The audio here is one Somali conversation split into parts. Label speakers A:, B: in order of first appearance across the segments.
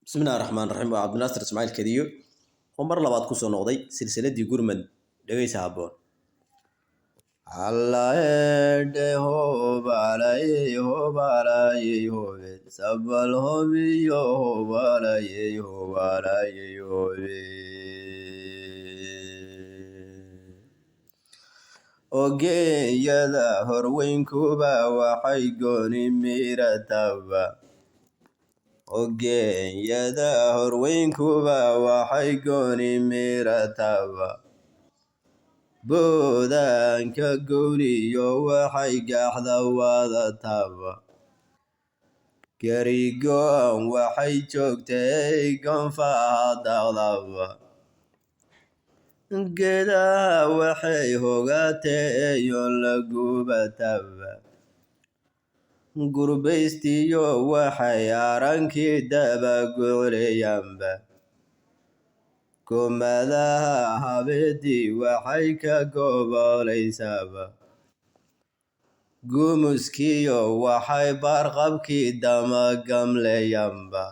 A: Bismillaahi Raxmaani Raxiim. Waa Cabdinaasir Ismaaciil Kadiyo oo mar labaad ku soo noqday silsiladii Gurmad dhegeysa habboon. Allaheedhe hoobaalayey hoobaalayey hoobe sabal hoobiyo hoobaalayey hoobaalayey hoobe ogeeyada horweynkuba waxay gooni mirataba ogeeyada horweynkuba waxay gooni mirataba boodaanka gowliyo waxay gaaxda wadataba garigoon waxay joogtay gonfaha daqdaba geedaha waxay hogateeyo lagubataba gurbaystiyo waxay arankii dabagucleyanba gomadaha habedii waxay ka goboleysaba gumuskiyo waxay baarqabkii damagamleyanba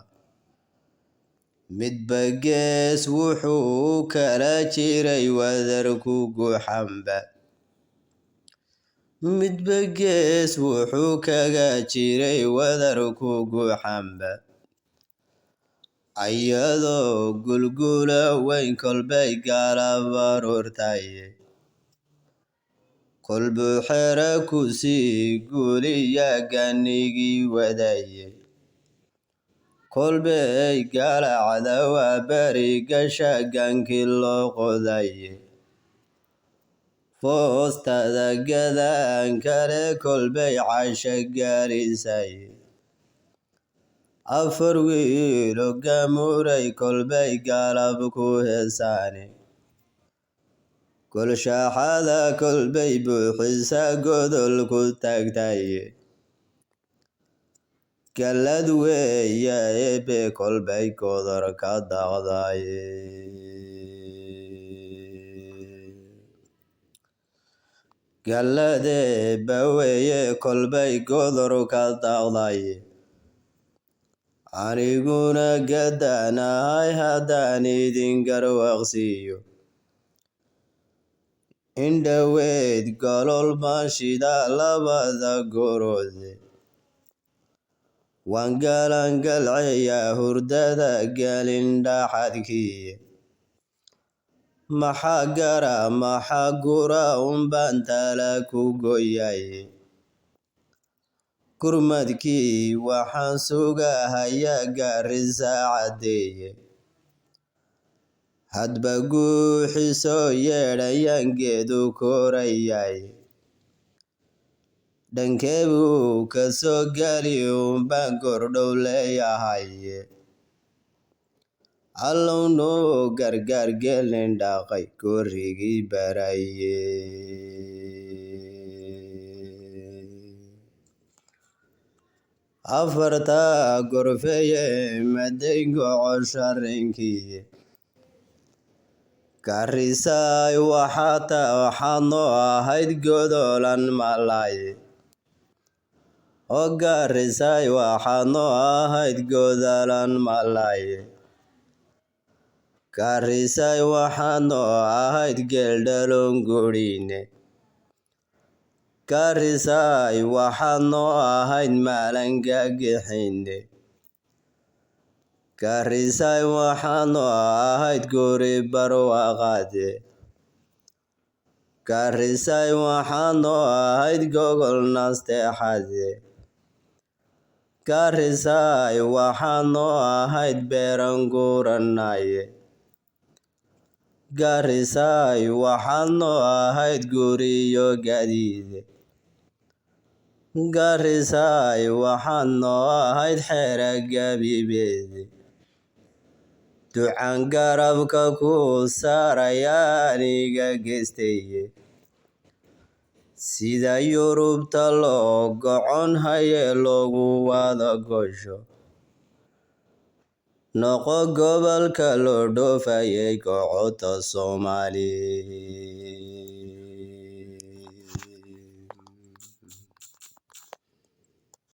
A: midba gees wuxuu kala jiray wadarku guxanba midba gees wuxuu kaga jiray wadarku guxanba ayadoo gulgula weyn kolbay galabaruurtaye kolbuu xera kusii guuliya ganigii wadaye kolbay galacda waa berigasha gankii loo qodaye foostada gadaan kale kolbay casha gaarisaye afar wiilo gamuuray kolbay galab ku heesaane golshaaxada kolbay buuxisa godol ku taagtaye gallad weeya ebe kolbay godor ka daqdaye galladeeba weeye kolbay godor ka daqdaye aniguna gadanahay haddaan idin garwaqsiiyo indhoweyd golol maashida labada goroode waan galangalceeya hurdada galindhaxadkiye maxaa gara maxaa gura unbaan tala ku goyaye gurmadkii waxaan sugahayaa gaarisa caddeeye hadba guuxisoo yeedhayaan geedu korayaye dhankeebuu ka soo gali unbaan gordhow leeyahaye allow noo gargaar geelindhaqay gorigii baraye afarta gorfeye maday gocosha renkiye garisay waxaad noo ahayd godolan malaye oo garisay waxaad noo ahayd godolan malaye garisay waxaad noo ahayd geeldhalon gurine garisay waxaad noo ahayd maalangagixine garisay waxaad noo ahayd guri barwaqade garisay waxaad noo ahayd gogol nasteexade garisay waxaad noo ahayd beeran guranaye garisay waxaad noo ahayd guriyo gadiide garisay waxaad noo ahayd xera gabibeede ducaan garabka ku saaraya aniga geestaye sida yurubta loo gocon haye loogu wada gosho noqo gobolka loo dhoofayay gocota Soomaali.